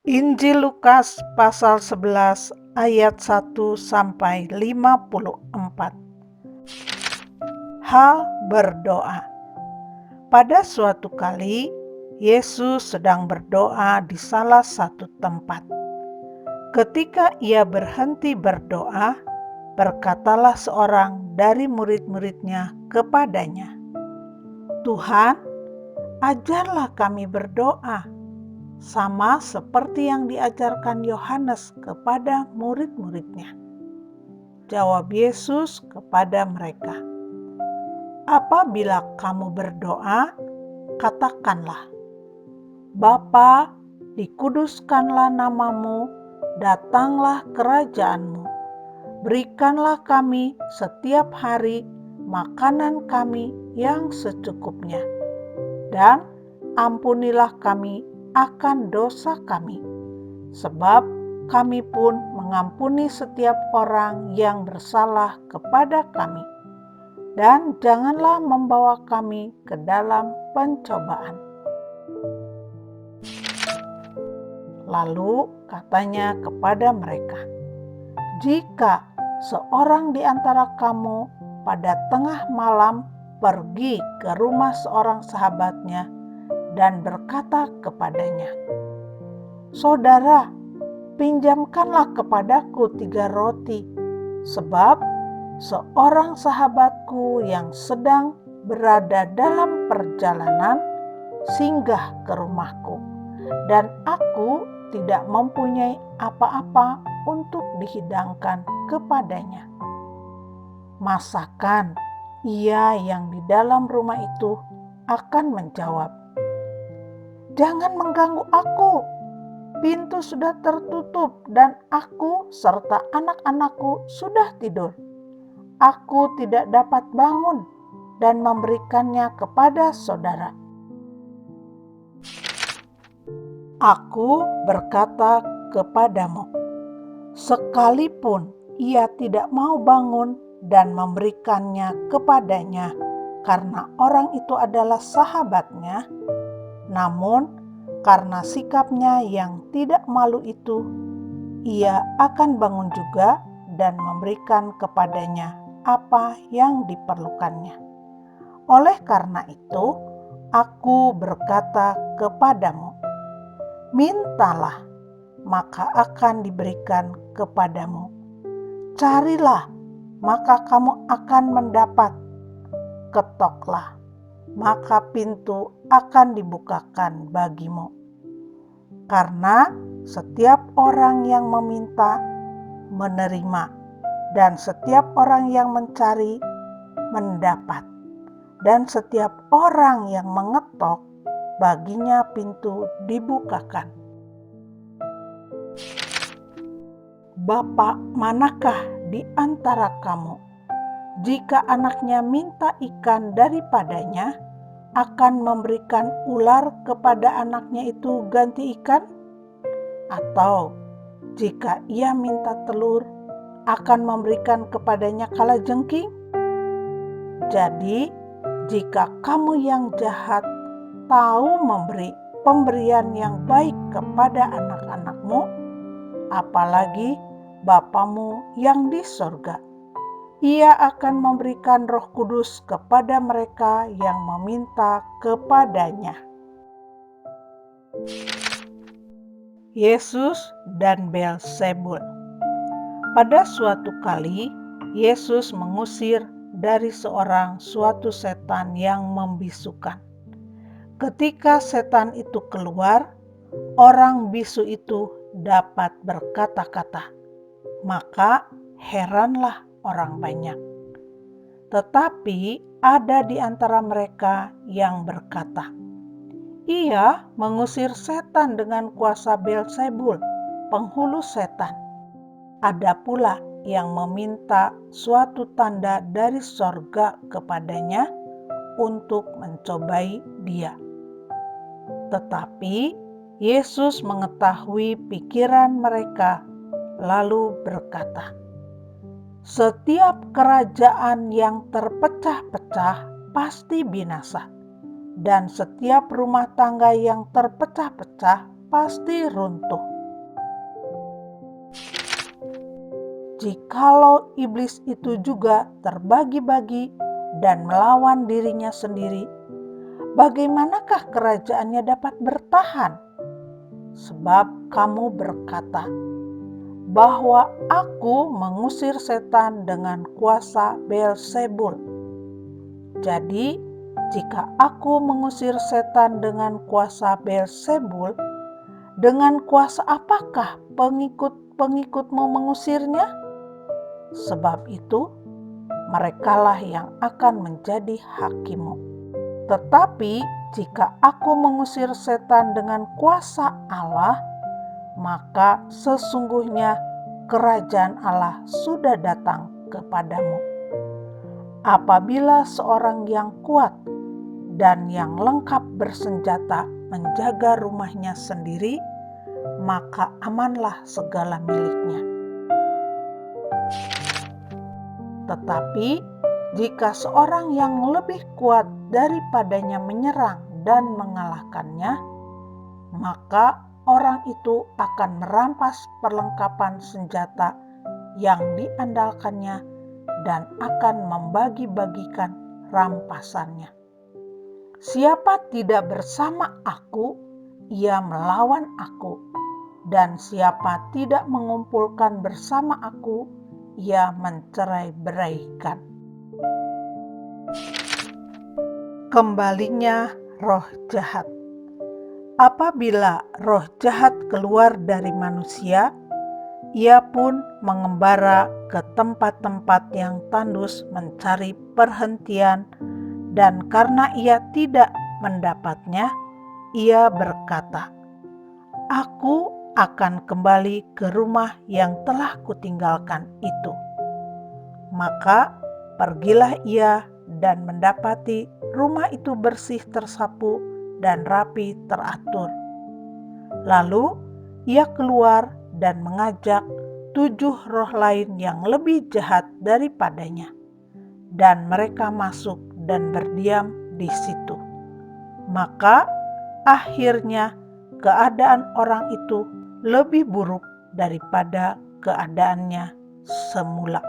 Injil Lukas pasal 11 ayat 1 sampai 54. Hal berdoa. Pada suatu kali, Yesus sedang berdoa di salah satu tempat. Ketika ia berhenti berdoa, berkatalah seorang dari murid-muridnya kepadanya, "Tuhan, ajarlah kami berdoa, sama seperti yang diajarkan Yohanes kepada murid-muridnya." Jawab Yesus kepada mereka, "Apabila kamu berdoa, katakanlah, Bapa, dikuduskanlah namamu, datanglah kerajaanmu, berikanlah kami setiap hari makanan kami yang secukupnya, dan ampunilah kami akan dosa kami, sebab kami pun mengampuni setiap orang yang bersalah kepada kami. Dan janganlah membawa kami ke dalam pencobaan." Lalu katanya kepada mereka, "Jika seorang di antara kamu pada tengah malam pergi ke rumah seorang sahabatnya dan berkata kepadanya, 'Saudara, pinjamkanlah kepadaku 3 roti, sebab seorang sahabatku yang sedang berada dalam perjalanan singgah ke rumahku, dan aku tidak mempunyai apa-apa untuk dihidangkan kepadanya.' Masakan ia yang di dalam rumah itu akan menjawab, 'Jangan mengganggu aku. Pintu sudah tertutup dan aku serta anak-anakku sudah tidur. Aku tidak dapat bangun dan memberikannya kepada saudara.' Aku berkata kepadamu, sekalipun ia tidak mau bangun dan memberikannya kepadanya karena orang itu adalah sahabatnya, namun karena sikapnya yang tidak malu itu, ia akan bangun juga dan memberikan kepadanya apa yang diperlukannya. Oleh karena itu, aku berkata kepadamu, mintalah, maka akan diberikan kepadamu. Carilah, maka kamu akan mendapat. Ketoklah, maka pintu akan dibukakan bagimu. Karena setiap orang yang meminta, menerima, dan setiap orang yang mencari, mendapat. Dan setiap orang yang mengetok, baginya pintu dibukakan. Bapa manakah di antara kamu, jika anaknya minta ikan daripadanya, akan memberikan ular kepada anaknya itu ganti ikan? Atau jika ia minta telur, akan memberikan kepadanya kalajengking? Jadi, jika kamu yang jahat tahu memberi pemberian yang baik kepada anak-anakmu, apalagi Bapamu yang di sorga, Ia akan memberikan Roh Kudus kepada mereka yang meminta kepadanya. Yesus dan Beelzebul. Pada suatu kali, Yesus mengusir dari seorang suatu setan yang membisukan. Ketika setan itu keluar, orang bisu itu dapat berkata-kata, maka heranlah orang banyak. Tetapi ada di antara mereka yang berkata, ia mengusir setan dengan kuasa Beelzebul, penghulu setan. Ada pula yang meminta suatu tanda dari sorga kepadanya untuk mencobai dia. Tetapi Yesus mengetahui pikiran mereka, lalu berkata, setiap kerajaan yang terpecah-pecah pasti binasa, dan setiap rumah tangga yang terpecah-pecah pasti runtuh. Jikalau iblis itu juga terbagi-bagi dan melawan dirinya sendiri, bagaimanakah kerajaannya dapat bertahan? Sebab kamu berkata bahwa aku mengusir setan dengan kuasa Beelzebul. Jadi, jika aku mengusir setan dengan kuasa Beelzebul, dengan kuasa apakah pengikut-pengikutmu mengusirnya? Sebab itu, merekalah yang akan menjadi hakimmu. Tetapi jika aku mengusir setan dengan kuasa Allah, maka sesungguhnya kerajaan Allah sudah datang kepadamu. Apabila seorang yang kuat dan yang lengkap bersenjata menjaga rumahnya sendiri, maka amanlah segala miliknya. Tetapi jika seorang yang lebih kuat daripadanya menyerang dan mengalahkannya, maka orang itu akan merampas perlengkapan senjata yang diandalkannya dan akan membagi-bagikan rampasannya. Siapa tidak bersama aku, ia melawan aku, dan siapa tidak mengumpulkan bersama aku, ia mencerai-beraikan. Kembalinya roh jahat. Apabila roh jahat keluar dari manusia, ia pun mengembara ke tempat-tempat yang tandus mencari perhentian, dan karena ia tidak mendapatnya, ia berkata, "Aku akan kembali ke rumah yang telah kutinggalkan itu." Maka pergilah ia dan mendapati rumah itu bersih tersapu dan rapi teratur. Lalu ia keluar dan mengajak 7 roh lain yang lebih jahat daripadanya, dan mereka masuk dan berdiam di situ. Maka akhirnya keadaan orang itu lebih buruk daripada keadaannya semula.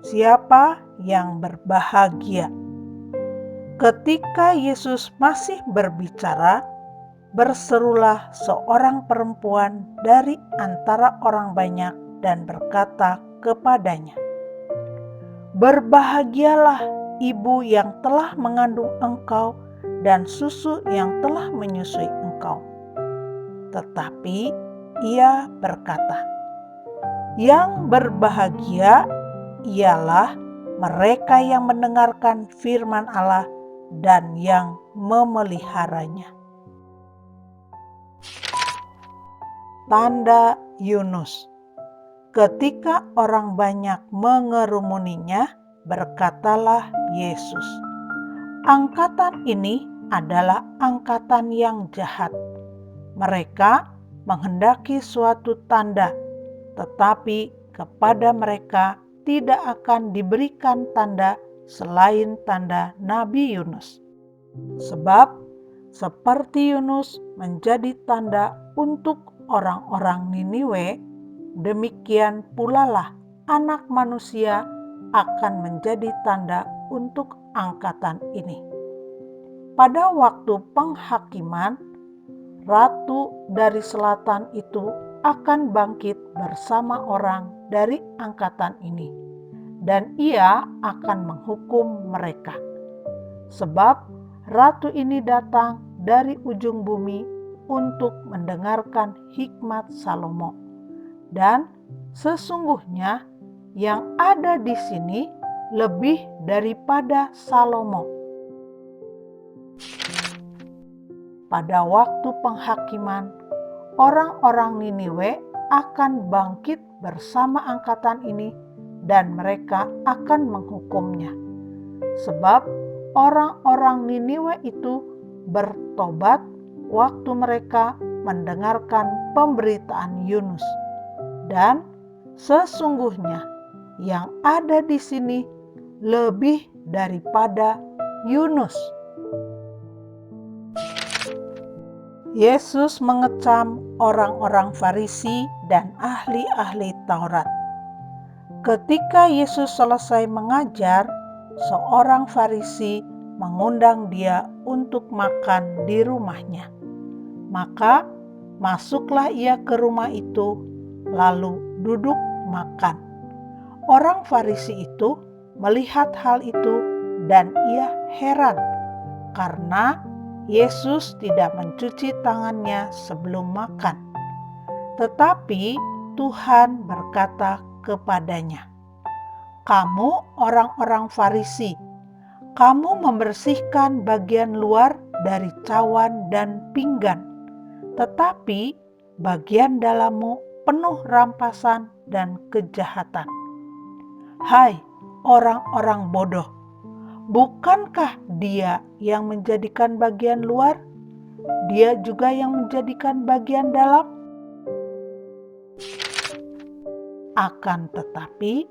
Siapa yang berbahagia? Ketika Yesus masih berbicara, berserulah seorang perempuan dari antara orang banyak dan berkata kepadanya, "Berbahagialah ibu yang telah mengandung engkau dan susu yang telah menyusui engkau." Tetapi ia berkata, "Yang berbahagia ialah mereka yang mendengarkan firman Allah dan yang memeliharanya." Tanda Yunus. Ketika orang banyak mengerumuninya, berkatalah Yesus, "Angkatan ini adalah angkatan yang jahat. Mereka menghendaki suatu tanda, tetapi kepada mereka tidak akan diberikan tanda selain tanda Nabi Yunus. Sebab seperti Yunus menjadi tanda untuk orang-orang Niniwe, demikian pulalah Anak Manusia akan menjadi tanda untuk angkatan ini. Pada waktu penghakiman, ratu dari selatan itu akan bangkit bersama orang dari angkatan ini, dan ia akan menghukum mereka. Sebab ratu ini datang dari ujung bumi untuk mendengarkan hikmat Salomo, dan sesungguhnya yang ada di sini lebih daripada Salomo. Pada waktu penghakiman, orang-orang Niniwe akan bangkit bersama angkatan ini dan mereka akan menghukumnya. Sebab orang-orang Niniwe itu bertobat waktu mereka mendengarkan pemberitaan Yunus. Dan sesungguhnya yang ada di sini lebih daripada Yunus. Yesus mengecam orang-orang Farisi dan ahli-ahli Taurat. Ketika Yesus selesai mengajar, seorang Farisi mengundang dia untuk makan di rumahnya. Maka masuklah ia ke rumah itu, lalu duduk makan. Orang Farisi itu melihat hal itu dan ia heran karena Yesus tidak mencuci tangannya sebelum makan. Tetapi Tuhan berkata kepadanya, "Kamu orang-orang Farisi, kamu membersihkan bagian luar dari cawan dan pinggan, tetapi bagian dalammu penuh rampasan dan kejahatan. Hai orang-orang bodoh, bukankah Dia yang menjadikan bagian luar? Dia juga yang menjadikan bagian dalam. Akan tetapi,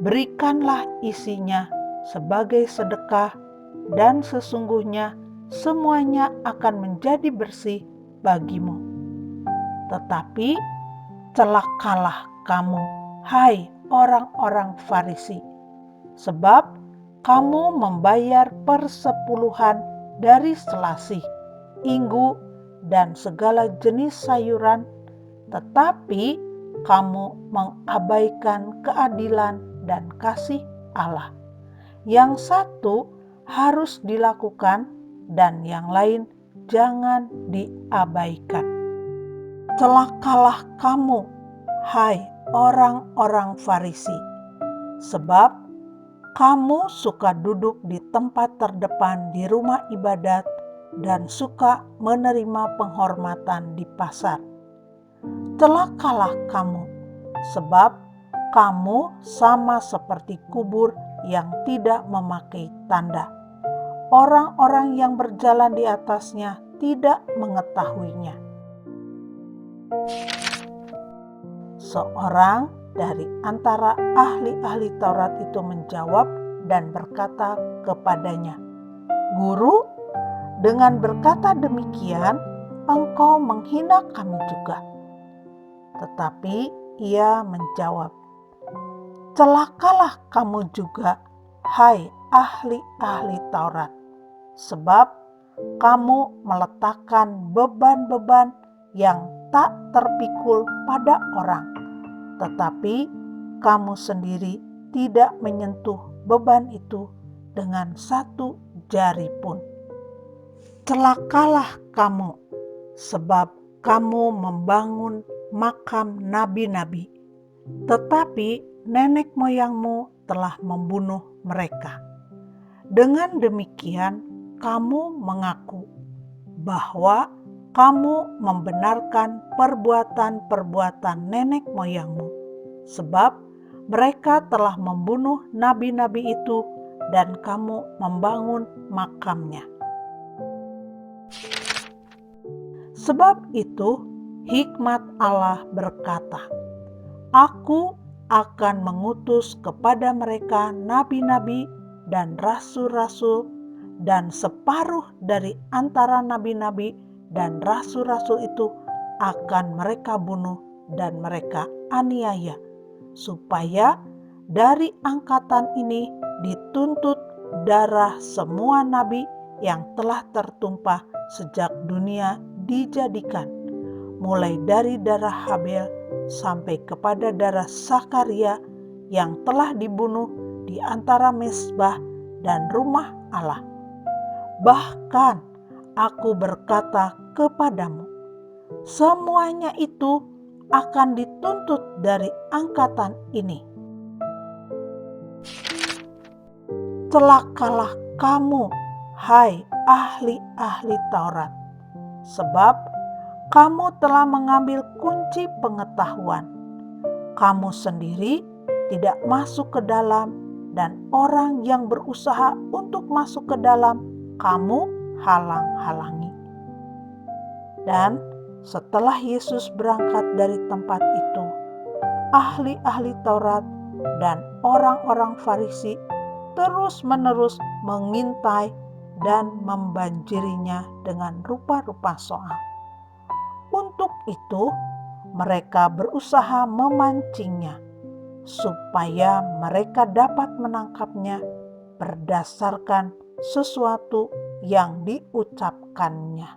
berikanlah isinya sebagai sedekah, dan sesungguhnya semuanya akan menjadi bersih bagimu. Tetapi celakalah kamu, hai orang-orang Farisi, sebab kamu membayar persepuluhan dari selasih, inggu, dan segala jenis sayuran, tetapi kamu mengabaikan keadilan dan kasih Allah. Yang satu harus dilakukan dan yang lain jangan diabaikan. Celakalah kamu, hai orang-orang Farisi, sebab kamu suka duduk di tempat terdepan di rumah ibadat dan suka menerima penghormatan di pasar. Celakalah kamu, sebab kamu sama seperti kubur yang tidak memakai tanda. Orang-orang yang berjalan di atasnya tidak mengetahuinya. Seorang dari antara ahli-ahli Taurat itu menjawab dan berkata kepadanya, "Guru, dengan berkata demikian, engkau menghina kami juga." Tetapi ia menjawab, "Celakalah kamu juga, hai ahli-ahli Taurat, sebab kamu meletakkan beban-beban yang tak terpikul pada orang, tetapi kamu sendiri tidak menyentuh beban itu dengan satu jari pun. Celakalah kamu, sebab kamu membangun makam nabi-nabi, tetapi nenek moyangmu telah membunuh mereka. Dengan demikian, kamu mengaku bahwa kamu membenarkan perbuatan-perbuatan nenek moyangmu, sebab mereka telah membunuh nabi-nabi itu dan kamu membangun makamnya. Sebab itu, hikmat Allah berkata, Aku akan mengutus kepada mereka nabi-nabi dan rasul-rasul, dan separuh dari antara nabi-nabi dan rasul-rasul itu akan mereka bunuh dan mereka aniaya, supaya dari angkatan ini dituntut darah semua nabi yang telah tertumpah sejak dunia dijadikan, mulai dari darah Habel sampai kepada darah Sakaria yang telah dibunuh di antara mezbah dan rumah Allah. Bahkan aku berkata kepadamu, semuanya itu akan dituntut dari angkatan ini. Celakalah kamu, hai ahli-ahli Taurat, sebab kamu telah mengambil kunci pengetahuan. Kamu sendiri tidak masuk ke dalam, dan orang yang berusaha untuk masuk ke dalam, kamu halang-halangi. Dan setelah Yesus berangkat dari tempat itu, ahli-ahli Taurat dan orang-orang Farisi terus-menerus mengintai dan membanjirinya dengan rupa-rupa soal. itu, mereka berusaha memancingnya supaya mereka dapat menangkapnya berdasarkan sesuatu yang diucapkannya.